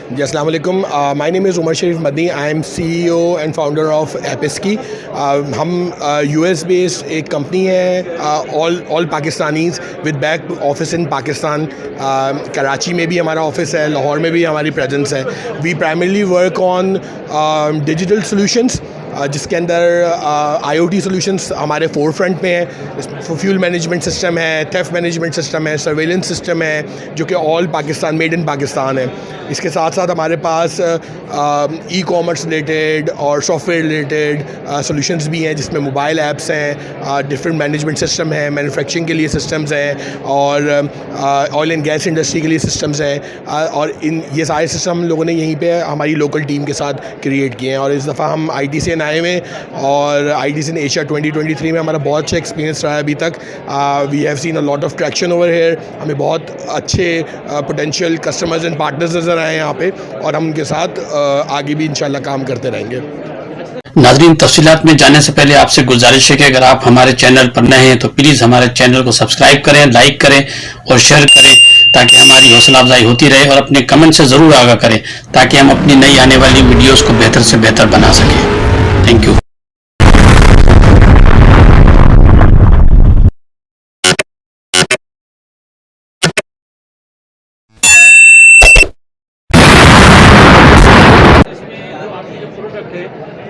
जी, अस्सलाम वालेकुम। My name is Umar Sharif Madani. I am CEO and founder of Episky. हम US based एक कंपनी है, all Pakistanis with back office in Pakistan. Karachi में भी हमारा ऑफिस है, लाहौर में भी हमारी प्रेजेंस है। We primarily work on digital solutions, जिसके अंदर IoT सॉल्यूशंस हमारे फोर फ्रंट में है। फ्यूल मैनेजमेंट सिस्टम है, थेफ्ट मैनेजमेंट सिस्टम है, सर्वेलेंस सिस्टम है, जो कि all Pakistan, made in Pakistan है। इसके साथ साथ हमारे पास ई कॉमर्स रिलेटेड और सॉफ्टवेयर रिलेटेड सॉल्यूशंस भी हैं, जिसमें मोबाइल ऐप्स हैं, डिफरेंट मैनेजमेंट सिस्टम है, मैन्युफैक्चरिंग के लिए सिस्टम्स हैं, और ऑयल एंड गैस इंडस्ट्री के लिए सिस्टम्स हैं। और ये सारे सिस्टम हम लोगों ने यहीं पे हमारी लोकल टीम के साथ क्रिएट किए हैं। और इस दफ़ा हम ITC आए हुए, और ITC एशिया 2023 में हमारा बहुत अच्छा एक्सपीरियंस रहा है अभी तक। We have seen a lot of traction over here. हमें बहुत अच्छे पोटेंशियल कस्टमर्स एंड पार्टनर्स नज़र आए हैं यहाँ पे, और हम उनके साथ आगे भी इंशाल्लाह काम करते रहेंगे। नाज़रीन, तफसीलात में जाने से पहले आपसे गुजारिश है कि अगर आप हमारे चैनल पर नए हैं तो प्लीज़ हमारे चैनल को सब्सक्राइब करें, लाइक करें और शेयर करें, ताकि हमारी हौसला अफजाई होती रहे। और अपने कमेंट से ज़रूर आगाह करें, ताकि हम अपनी नई आने वाली वीडियोज़ को बेहतर से बेहतर बना सकें। Thank you. प्रोडक्ट है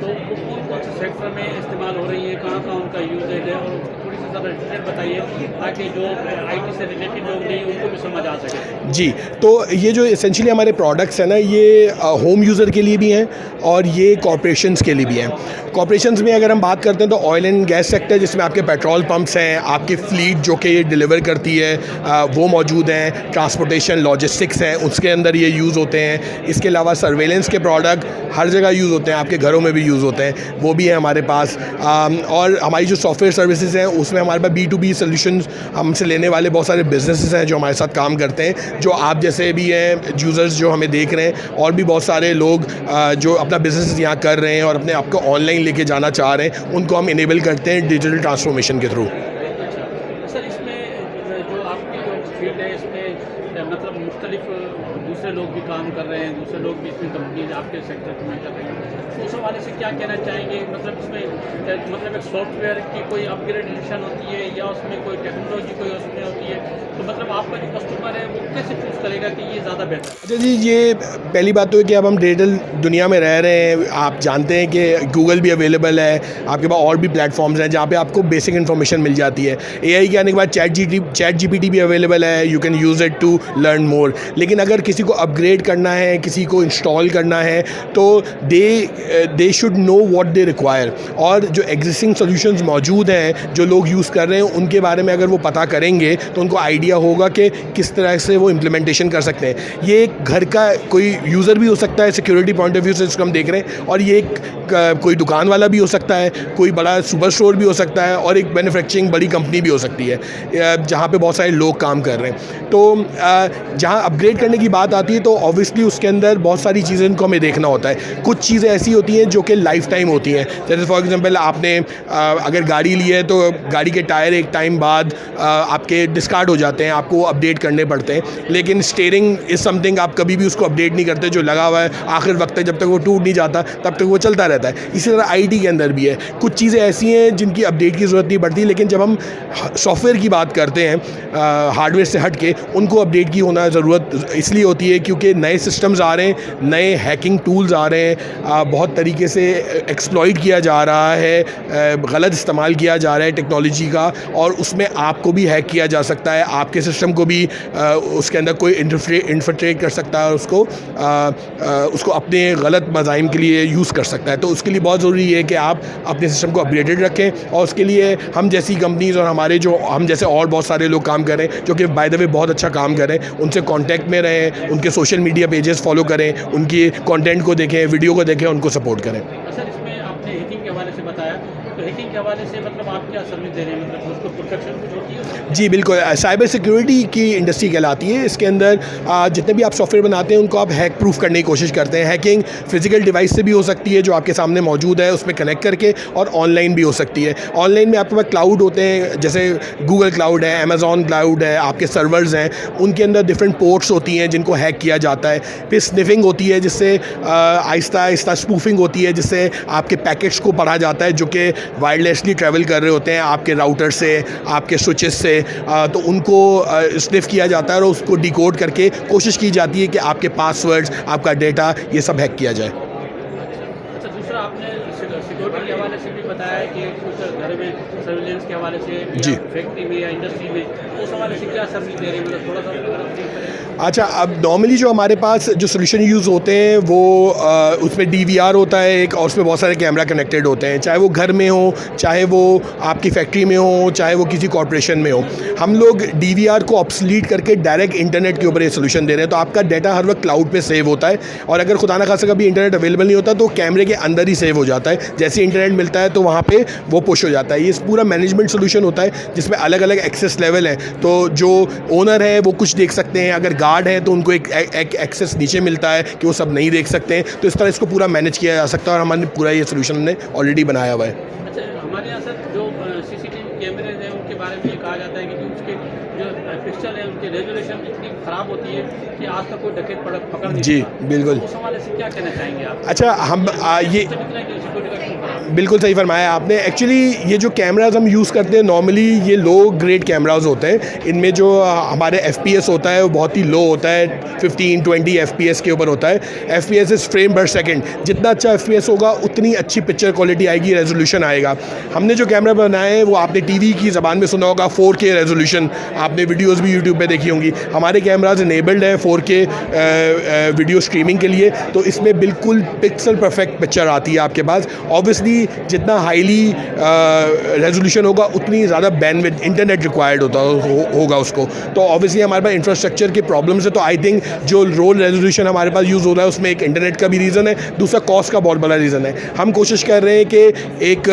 तो वो कौन से सेक्टर में इस्तेमाल हो रही है, कहाँ उनका यूजेज है, और थोड़ी सी ज़्यादा डिटेल बताइए, ताकि जो IT से रिलेटेड लोग नहीं उनको भी समझ आ सके। जी, तो ये जो एसेंशियली हमारे प्रोडक्ट्स हैं ना, ये होम यूज़र के लिए भी हैं और ये कॉर्पोरेशंस के लिए भी हैं। कॉर्पोरेशंस में अगर हम बात करते हैं तो ऑयल एंड गैस सेक्टर, जिसमें आपके पेट्रोल पंप्स हैं, आपकी फ्लीट जो कि ये डिलीवर करती है, वो मौजूद हैं। ट्रांसपोर्टेशन, लॉजिस्टिक्स हैं, उसके अंदर ये यूज़ होते हैं। इसके अलावा सर्वेलेंस के प्रोडक्ट हर जगह यूज़ होते हैं, आपके घरों में भी यूज़ होते हैं, वो भी है हमारे पास। और हमारी जो सॉफ्टवेयर सर्विसेज हैं, उसमें हमारे पास B2B सॉल्यूशंस हमसे लेने वाले बहुत सारे बिजनेसेस हैं जो हमारे साथ काम करते हैं, जो आप जैसे भी हैं यूज़र्स जो हमें देख रहे हैं, और भी बहुत सारे लोग जो अपना बिजनेस यहाँ कर रहे हैं और अपने आप को ऑनलाइन लेके जाना चाह रहे हैं, उनको हम इनेबल करते हैं डिजिटल ट्रांसफॉर्मेशन के थ्रू। सर, इसमें जो आपकी जो फील्ड है, इसमें मतलब मुख्तलिफ दूसरे लोग भी काम कर रहे हैं, दूसरे लोग भी इसमें कंपनीज आपके सेक्टर में कर रहे हैं, तो उस हवाले से क्या कहना चाहेंगे? मतलब इसमें मतलब एक सॉफ्टवेयर की कोई अपग्रेडेशन होती है, या उसमें कोई टेक्नोलॉजी कोई उसमें होती है, तो मतलब आपका जो कस्टमर है वो कैसे चूज़ करेगा कि ये ज़्यादा बेहतर? अच्छा जी, ये पहली बात तो है कि अब हम डिजिटल दुनिया में रह रहे हैं। आप जानते हैं कि गूगल भी अवेलेबल है, आपके पास और भी प्लेटफॉर्म्स हैं जहाँ पे आपको बेसिक इन्फॉर्मेशन मिल जाती है। AI के आने के बाद चैट GPT भी अवेलेबल है, you can use it to learn more. लेकिन अगर किसी को अपग्रेड करना है, किसी को इंस्टॉल करना है, तो they should know what they require. और जो एग्जिस्टिंग सॉल्यूशंस मौजूद हैं, जो लोग यूज़ कर रहे हैं, उनके बारे में अगर वो पता करेंगे तो उनको आइडिया होगा कि किस तरह से वो इम्प्लीमेंटेशन कर सकते हैं। ये एक घर का कोई यूज़र भी हो सकता है, सिक्योरिटी पॉइंट ऑफ व्यू से इसको हम देख रहे हैं, और ये एक कोई दुकान वाला भी हो सकता है, कोई बड़ा सुपर स्टोर भी हो सकता है, और एक मैन्युफैक्चरिंग बड़ी कंपनी भी हो सकती है, जहाँ पे बहुत सारे लोग काम कर रहे हैं। तो जहाँ अपग्रेड करने की बात आती है तो ऑब्वियसली उसके अंदर बहुत सारी चीज़ें इनको हमें देखना होता है। कुछ चीज़ें ऐसी होती हैं जो कि लाइफ टाइम होती हैं, जैसे फॉर एग्जांपल आपने अगर गाड़ी ली है तो गाड़ी के टायर एक टाइम बाद आपके डिस्कार्ड हो जाते हैं, आपको अपडेट करने पड़ते हैं। लेकिन स्टीयरिंग इज़ समथिंग आप कभी भी उसको अपडेट नहीं करते, जो लगा हुआ है आखिर वक्त तक, जब तक वो टूट नहीं जाता तब तक वो चलता रहता है। इसी तरह IT के अंदर भी है, कुछ चीज़ें ऐसी हैं जिनकी अपडेट की ज़रूरत नहीं पड़ती। लेकिन जब हम सॉफ्टवेयर की बात करते हैं, हार्डवेयर से हट के, उनको अपडेट की होना ज़रूरत इसलिए होती है क्योंकि नए सिस्टम्स आ रहे हैं, नए हैकिंग टूल्स आ रहे हैं, बहुत तरीके से एक्सप्लॉइट किया जा रहा है, गलत इस्तेमाल किया जा रहा है टेक्नोलॉजी का, और उसमें आपको भी हैक किया जा सकता है, आपके सिस्टम को भी उसके अंदर कोई इन्फिल्ट्रेट कर सकता है, उसको अपने गलत मज़ाहिम के लिए यूज़ कर सकता है। तो उसके लिए बहुत ज़रूरी है कि आप अपने सिस्टम को अपडेटेड रखें, और उसके लिए हम जैसी कंपनीज़ और हम जैसे और बहुत सारे लोग काम कर रहे हैं, जो कि बाय द वे बहुत अच्छा काम कर रहे हैं, उनसे कांटेक्ट में रहें, उनके सोशल मीडिया पेजेस फॉलो करें, उनकी कंटेंट को देखें, वीडियो को देखें, उनको सपोर्ट करें। सर, इसमें आपने हैकिंग के हवाले से बताया, तो हैकिंग के हवाले से मतलब आप क्या सर्विस दे रहे हैं, मतलब उसको प्रोटेक्शन कुछ होती है? जी बिल्कुल, साइबर सिक्योरिटी की इंडस्ट्री कहलाती है। इसके अंदर जितने भी आप सॉफ्टवेयर बनाते हैं उनको आप हैक प्रूफ करने की कोशिश करते हैं। हैकिंग फिजिकल डिवाइस से भी हो सकती है जो आपके सामने मौजूद है उसमें कनेक्ट करके, और ऑनलाइन भी हो सकती है। ऑनलाइन में आपके पास क्लाउड होते हैं, जैसे गूगल क्लाउड है, अमेजॉन क्लाउड है, आपके सर्वर्स हैं, उनके अंदर डिफरेंट पोर्ट्स होती हैं जिनको हैक किया जाता है। फिर स्निफिंग होती है जिससे आहिस्ता आहिस्ता स्पूफिंग होती है जिससे आपके पैकेट्स को पढ़ा जाता है जो कि वायरलेसली ट्रैवल कर रहे होते हैं आपके राउटर से, आपके स्विचेस से, तो उनको स्निफ किया जाता है और उसको डिकोड करके कोशिश की जाती है कि आपके पासवर्ड्स, आपका डेटा, ये सब हैक किया जाए। अच्छा, दूसरा आपने सिक्योरिटी के हवाले से भी बताया है कि कुछ घर में सर्विलेंस के हवाले से जी। फैक्ट्री में या इंडस्ट्री में, तो उस हवाले से क्या सर्विस दे रहे हैं, मतलब थोड़ा सा अगर आप देख करें। अच्छा, अब नॉर्मली जो हमारे पास जो सोल्यूशन यूज़ होते हैं वो उसमें DVR होता है एक, और उसमें बहुत सारे कैमरा कनेक्टेड होते हैं, चाहे वो घर में हो, चाहे वो आपकी फैक्ट्री में हो, चाहे वो किसी कॉर्पोरेशन में हो। हम लोग DVR को ऑब्सलीट करके डायरेक्ट इंटरनेट के ऊपर ये सोल्यूशन दे रहे हैं, तो आपका डाटा हर वक्त क्लाउड पे सेव होता है, और अगर खुदा ना खासा कभी इंटरनेट अवेलेबल नहीं होता तो कैमरे के अंदर ही सेव हो जाता है। जैसे इंटरनेट मिलता है तो वहाँ पे वो पुश हो जाता है। ये पूरा मैनेजमेंट सोल्यूशन होता है जिसमें अलग अलग एक्सेस लेवल है, तो जो ओनर है वो कुछ देख सकते हैं, अगर गार्ड है तो उनको एक एक्सेस नीचे मिलता है कि वो सब नहीं देख सकते हैं। तो इस तरह इसको पूरा मैनेज किया जा सकता है, और हमारे पूरा ये सोल्यूशन ने ऑलरेडी बनाया हुआ है। अच्छा, हमारे यहाँ सर जो CCTV कैमरे हैं उनके बारे में ये कहा जाता है कि उसके जो पिक्चर है उनकी रेजोल्यूशन इतनी ख़राब होती है कि आज तक कोई डकैत पकड़ नहीं जी सकता। बिल्कुल। तो उस हवाले से क्या कहना चाहेंगे आप? अच्छा, हम ये सिक्योरिटी का क्यों खराब? बिल्कुल सही फरमाया आपने। एक्चुअली ये जो कैमराज हम यूज़ करते हैं नॉर्मली ये लो ग्रेड कैमराज होते हैं। इनमें जो हमारे FPS होता है वो बहुत ही लो होता है, 15-20 FPS के ऊपर होता है। FPS इज़ फ्रेम पर सेकंड। जितना अच्छा FPS होगा उतनी अच्छी पिक्चर क्वालिटी आएगी, रेजोल्यूशन आएगा। हमने जो कैमरा बनाए हैं वो आपने TV की ज़बान में सुना होगा 4K रेजोल्यूशन, आपने वीडियोज़ भी यूट्यूब पे देखी होंगी। हमारे कैमराज इनेबल्ड है 4K वीडियो स्ट्रीमिंग के लिए, तो इसमें बिल्कुल पिक्सल परफेक्ट पिक्चर आती है आपके पास। ऑब्वियसली जितना हाईली रेजोल्यूशन होगा उतनी ज़्यादा बैंडविड्थ इंटरनेट रिक्वायर्ड होगा उसको, तो ऑब्वियसली हमारे पास इंफ्रास्ट्रक्चर की प्रॉब्लम्स है। तो आई थिंक जो लो रेजोल्यूशन हमारे पास यूज़ हो रहा है उसमें एक इंटरनेट का भी रीज़न है, दूसरा कॉस्ट का बहुत बड़ा रीज़न है। हम कोशिश कर रहे हैं कि एक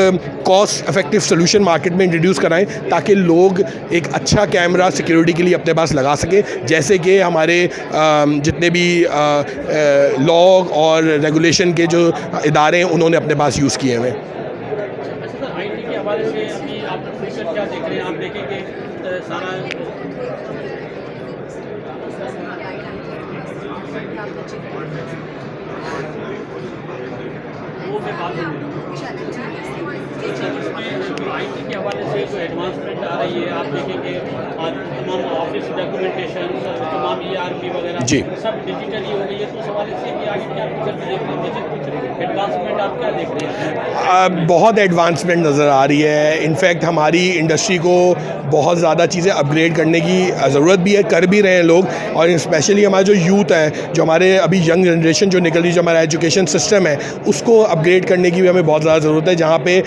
कॉस्ट इफेक्टिव सोल्यूशन मार्केट में इंट्रोड्यूस कराएं ताकि लोग एक अच्छा कैमरा सिक्योरिटी के लिए अपने पास लगा सकें, जैसे कि हमारे जितने भी लॉ और रेगुलेशन के जो इदारे हैं उन्होंने अपने पास यूज़ किए हुए हैं। अच्छा सर, IT के हवाले से अभी आप फ्यूचर क्या देख रहे हैं? आप देखेंगे सारा वो मैं बात करूँ। अच्छा, इसमें IT के हवाले से जो एडवांसमेंट आ रही है, आप देखेंगे आज तमाम ऑफिस डॉक्यूमेंटेशन, तमाम ERP वगैरह जी। सब डिजिटली हो गई है, तो उस हवाले से भी आगे क्या फ्यूचर में देख रहे हैं? कुछ एडवांसमेंट आप क्या देख रहे हैं? बहुत एडवांसमेंट नज़र आ रही है। इनफैक्ट हमारी इंडस्ट्री को बहुत ज़्यादा चीज़ें अपग्रेड करने की ज़रूरत भी है, कर भी रहे हैं लोग, और स्पेशली हमारा जो यूथ है, जो हमारे अभी यंग जनरेशन जो निकल रही है, जो हमारा एजुकेशन सिस्टम है उसको अपग्रेड करने की भी हमें बहुत ज़्यादा ज़रूरत है, जहाँ पे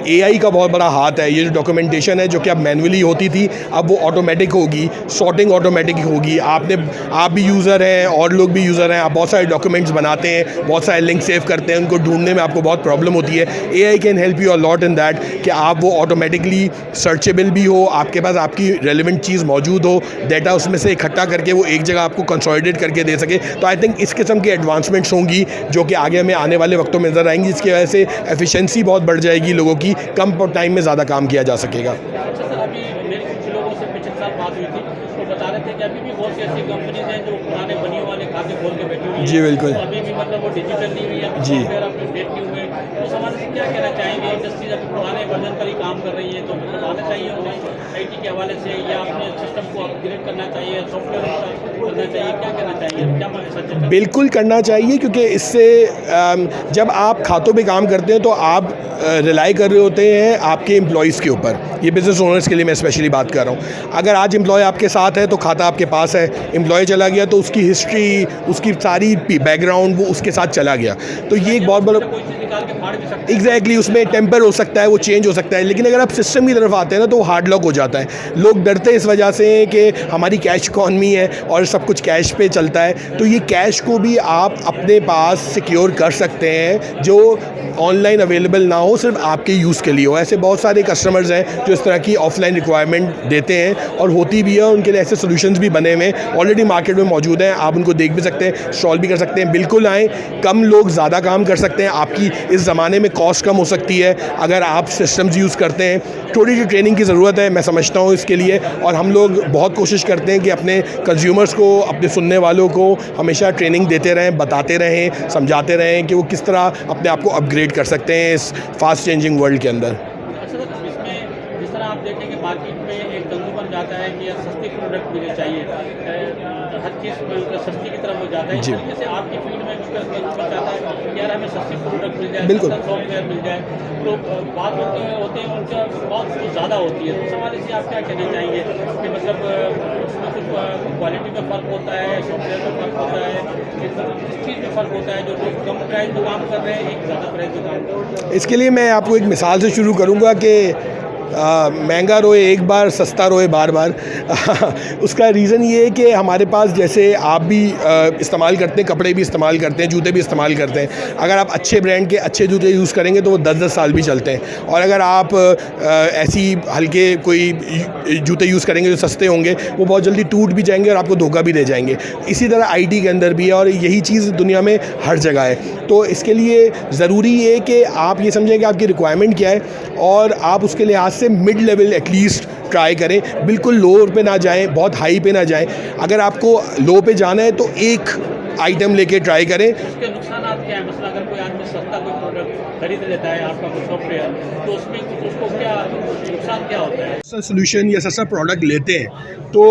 AI का बहुत बड़ा हाथ है। ये जो डॉक्यूमेंटेशन है जो कि अब मैनुअली होती थी अब वो ऑटोमेटिक होगी, सॉर्टिंग ऑटोमेटिक होगी। आप भी यूज़र हैं और लोग भी यूज़र हैं, आप बहुत सारे डॉक्यूमेंट्स बनाते हैं, बहुत सारे लिंक सेव करते हैं, उनको ढूंढने में आपको बहुत प्रॉब्लम होती है। AI can help you a lot in that कि आप वो ऑटोमेटिकली सर्चेबल भी हो, आपके पास आपकी रेलिवेंट चीज़ मौजूद हो, डाटा उसमें से इकट्ठा करके वो एक जगह आपको कंसोलिडेट करके दे सके। तो आई थिंक इस किस्म की एडवांसमेंट्स होंगी जो कि आगे हमें आने वाले वक्तों में नज़र आएंगी, जिसकी वजह से एफिशिएंसी बहुत बढ़ जाएगी, लोगों की कम टाइम में ज़्यादा काम किया जा सकेगा। अच्छा सर, अभी मेरी कुछ लोगों से पिछले साल बात हुई थी, तो बता रहे थे कि अभी भी बहुत सी ऐसी कंपनीज हैं जो पुराने बनियों वाले खाते खोल के बैठी हुई हैं। जी बिल्कुल। तो अभी भी मतलब वो डिजिटल नहीं हुई है, जी। सॉफ्टवेयर अपडेट नहीं हुए, तो उस हवाले से क्या कहना चाहेंगे? इंडस्ट्रीज अभी पुराने वर्जन पर ही काम कर रही है, तो मतलब आना चाहिए उन्हें IT के हवाले से, या अपने सिस्टम को अपग्रेड करना चाहिए, सॉफ्टवेयर करना चाहिए, क्या कहना चाहिए, क्या सजेशन? बिल्कुल करना चाहिए, क्योंकि इससे जब आप खातों पे काम करते हैं तो आप रिलाई कर रहे होते हैं आपके एम्प्लॉयज़ के ऊपर। ये बिज़नेस ओनर्स के लिए मैं स्पेशली बात कर रहा हूँ। अगर आज एम्प्लॉय आपके साथ है तो खाता आपके पास है, एम्प्लॉय चला गया तो उसकी हिस्ट्री, उसकी सारी सारी बैकग्राउंड वो उसके साथ चला गया। तो ये एक बहुत बड़ा कोई चीज़ निकाल के फाड़ भी सकते हैं। एग्जैक्टली उसमें टेम्पर हो सकता है, वो चेंज हो सकता है, लेकिन अगर आप सिस्टम की तरफ आते हैं ना तो वो हार्ड लॉक हो जाता है। लोग डरते हैं इस वजह से कि हमारी कैश इकॉनमी है और सब कुछ कैश पे चलता है, तो ये कैश को भी आप अपने पास सिक्योर कर सकते हैं जो ऑनलाइन अवेलेबल ना हो, सिर्फ आपके यूज़ के लिए हो। ऐसे बहुत सारे कस्टमर्स हैं जो इस तरह की ऑफलाइन रिक्वायरमेंट देते हैं और होती भी है, उनके लिए ऐसे सोल्यूशंस भी बने हुए हैं, ऑलरेडी मार्केट में मौजूद हैं। आप उनको देख भी सकते हैं, इंस्टॉल भी कर सकते हैं। बिल्कुल आएँ, कम लोग ज़्यादा काम कर सकते हैं। आपकी इस ज़माने में कॉस्ट कम हो सकती है अगर आप सिस्टम्स यूज़ करते हैं। थोड़ी सी ट्रेनिंग की ज़रूरत है, मैं समझता हूँ इसके लिए, और हम लोग बहुत कोशिश करते हैं कि अपने कंज्यूमर्स को, अपने सुनने वालों को हमेशा ट्रेनिंग देते रहें, बताते रहें, समझाते रहें कि वो किस तरह अपने आप को अपग्रेड कर सकते हैं इस फास्ट चेंजिंग वर्ल्ड के अंदर। अच्छा सर, इसमें जिस तरह आप देखेंगे मार्केट में एक कंज्यूमर जाता है कि यार सस्ती प्रोडक्ट मुझे चाहिए, हर चीज़ में सस्ती की तरफ हो जाता है। इस जी। तरीके से आपकी फील्ड में भी कंज्यूमर चाहता है कि यार हमें सस्ती प्रोडक्ट मिल जाए, बिल्कुल। सस्ता सॉफ्टवेयर मिल जाए, तो बात होते हैं उनका कॉस्ट कुछ ज़्यादा होती है। तो उस हवाले से आप क्या कहना चाहेंगे कि मतलब उसमें कुछ क्वालिटी में फ़र्क होता है, सॉफ्टवेयर में फ़र्क होता है, किस चीज़ में फ़र्क होता है, जो लोग कम प्राइस में काम कर रहे हैं, एक ज़्यादा प्राइस में काम कर रहे हैं? इसके लिए मैं आपको एक मिसाल से शुरू करूंगा कि महंगा रोए एक बार, सस्ता रोए बार बार। उसका रीज़न ये है कि हमारे पास, जैसे आप भी इस्तेमाल करते हैं, कपड़े भी इस्तेमाल करते हैं, जूते भी इस्तेमाल करते हैं, अगर आप अच्छे ब्रांड के अच्छे जूते यूज़ करेंगे तो वो 10-10 साल भी चलते हैं। और अगर आप ऐसी हल्के कोई जूते यूज़ करेंगे जो सस्ते होंगे, वो बहुत जल्दी टूट भी जाएंगे और आपको धोखा भी दे जाएंगे। इसी तरह आईटी के अंदर भी है, और यही चीज़ दुनिया में हर जगह है। तो इसके लिए ज़रूरी है कि आप ये समझें कि आपकी रिक्वायरमेंट क्या है और आप उसके लिहाज से मिड लेवल एटलीस्ट ट्राई करें। बिल्कुल लो पे ना जाएं, बहुत हाई पे ना जाएं। अगर आपको लो पे जाना है तो एक आइटम लेके ट्राई करें। उसके नुकसान क्या है? मतलब अगर कोई आदमी सस्ता कोई प्रोडक्ट खरीद लेता है आपका कोई सॉफ्टवेयर, तो उसमें कुछ उसको क्या नुकसान क्या होता है? सस्ता सोल्यूशन या सस्ता प्रोडक्ट लेते हैं तो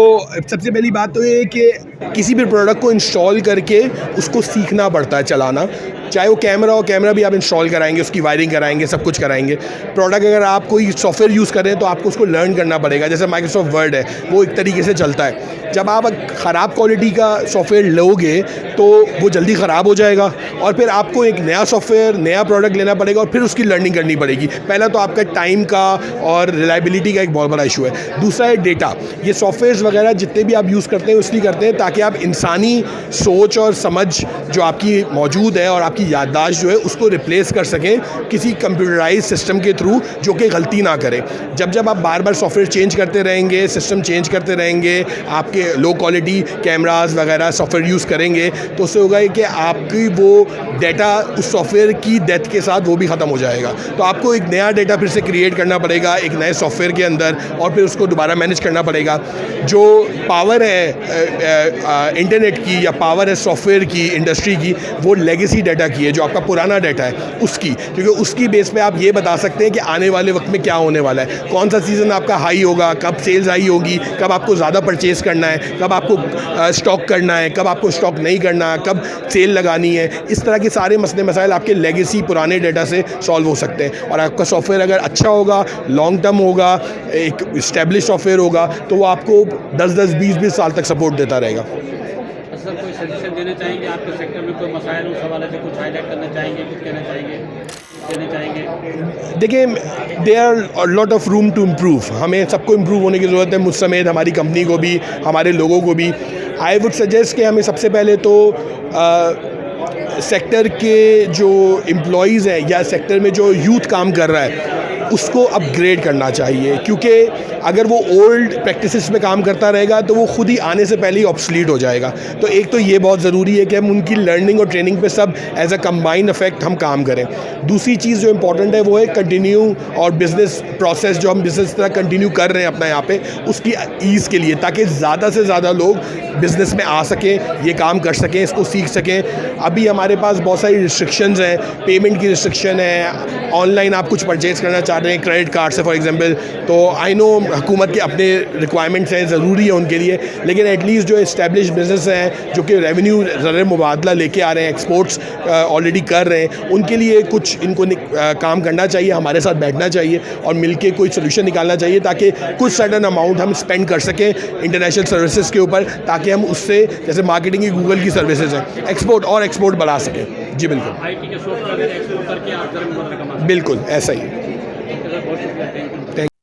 सबसे पहली बात तो ये है कि किसी भी प्रोडक्ट को इंस्टॉल करके उसको सीखना पड़ता है चलाना। चाहे वो कैमरा हो, कैमरा भी आप इंस्टॉल कराएंगे, उसकी वायरिंग कराएंगे, सब कुछ कराएंगे। प्रोडक्ट अगर आप कोई सॉफ्टवेयर यूज़ कर रहे हैं तो आपको उसको लर्न करना पड़ेगा। जैसे माइक्रोसॉफ्ट वर्ड है, वो एक तरीके से चलता है। जब आप ख़राब क्वालिटी का सॉफ्टवेयर लोगे तो वो जल्दी ख़राब हो जाएगा, और फिर आपको एक नया सॉफ्टवेयर, नया प्रोडक्ट लेना पड़ेगा और फिर उसकी लर्निंग करनी पड़ेगी। पहला तो आपका टाइम का और रिलायबिलिटी का एक बहुत बड़ा इशू है। दूसरा है डेटा। ये सॉफ्टवेयर्स वगैरह जितने भी आप यूज़ करते हैं इसलिए करते हैं ताकि आप इंसानी सोच और समझ जो आपकी मौजूद है और आपकी याददाश्त जो है उसको रिप्लेस कर सकें किसी कंप्यूटराइज सिस्टम के थ्रू जो कि गलती ना करे। जब आप बार बार सॉफ्टवेयर चेंज करते रहेंगे, सिस्टम चेंज करते रहेंगे, आपके लो क्वालिटी कैमरास वगैरह सॉफ्टवेयर यूज़ करेंगे, तो उससे होगा कि आपकी वो डेटा उस सॉफ्टवेयर की डेथ के साथ वो भी ख़त्म हो जाएगा। तो आपको एक नया डेटा फिर से क्रिएट करना पड़ेगा एक नए सॉफ्टवेयर के अंदर, और फिर उसको दोबारा मैनेज करना पड़ेगा। जो पावर है इंटरनेट की या पावर है सॉफ्टवेयर की, इंडस्ट्री की, वो लेगेसी डाटा की है, जो आपका पुराना डाटा है उसकी, क्योंकि उसकी बेस पे आप ये बता सकते हैं कि आने वाले वक्त में क्या होने वाला है, कौन सा सीज़न आपका हाई होगा, कब सेल्स हाई होगी, कब आपको ज़्यादा परचेज़ करना है, कब आपको स्टॉक करना है, कब आपको स्टॉक नहीं करना है, कब सेल लगानी है। इस तरह के सारे मसले मसाइल आपके लेगेसी पुराने डाटा से सॉल्व हो सकते हैं। और आपका सॉफ्टवेयर अगर अच्छा होगा, लॉन्ग टर्म होगा, एक इस्टेब्लिश सॉफ्टवेयर होगा, तो वो आपको 10-10, 20-20 साल तक सपोर्ट देता रहेगा। सर, कोई सजेशन देना चाहेंगे आपके सेक्टर में कोई मसाइल उस हवाले से कुछ हाईलाइट करना चाहेंगे, कुछ कहना चाहेंगे, देना चाहेंगे? देखिए, there are lot of room to improve. हमें सबको इम्प्रूव होने की ज़रूरत है, मुझ समेत हमारी कंपनी को भी, हमारे लोगों को भी। आई वुड सजेस्ट कि हमें सबसे पहले तो सेक्टर के जो एम्प्लॉइज़ हैं या सेक्टर में जो यूथ काम कर रहा है उसको अपग्रेड करना चाहिए, क्योंकि अगर वो ओल्ड प्रैक्टिसेस में काम करता रहेगा तो वो खुद ही आने से पहले ही ऑब्सलीट हो जाएगा। तो एक तो ये बहुत ज़रूरी है कि हम उनकी लर्निंग और ट्रेनिंग पे सब एज अ कंबाइंड इफेक्ट हम काम करें। दूसरी चीज़ जो इम्पॉर्टेंट है वो है कंटिन्यू और बिज़नेस प्रोसेस जो हम बिज़नेस तरह कंटिन्यू कर रहे हैं अपना यहाँ पे, उसकी ईज़ के लिए, ताकि ज़्यादा से ज़्यादा लोग बिज़नेस में आ सकें, ये काम कर सकें, इसको सीख सकें। अभी हमारे पास बहुत सारी रिस्ट्रिक्शंस हैं, पेमेंट की रिस्ट्रिक्शन है, ऑनलाइन आप कुछ परचेज़ करना चाह रहे हैं क्रेडिट कार्ड से फॉर एग्जांपल, तो आई नो हुकूमत के अपने रिक्वायरमेंट्स हैं, ज़रूरी है उनके लिए, लेकिन एटलीस्ट जो इस्टेब्लिश बिजनेस हैं जो कि रेवेन्यू ज़र मुबादला लेके आ रहे हैं, एक्सपोर्ट्स ऑलरेडी कर रहे हैं, उनके लिए कुछ इनको काम करना चाहिए, हमारे साथ बैठना चाहिए और मिलके कोई सोल्यूशन निकालना चाहिए ताकि कुछ सर्टन अमाउंट हम स्पेंड कर सकें इंटरनेशनल सर्विसेज के ऊपर, ताकि हम उससे जैसे मार्केटिंग की गूगल की सर्विसेज हैं एक्सपोर्ट बढ़ा सकें। जी बिल्कुल, IT के सॉफ्टवेयर एक्सपोर्ट करके आप जरा मदद कमा सकते बिल्कुल ऐसा ही है। हैं। बहुत शुक्रिया, थैंक यू। थैंक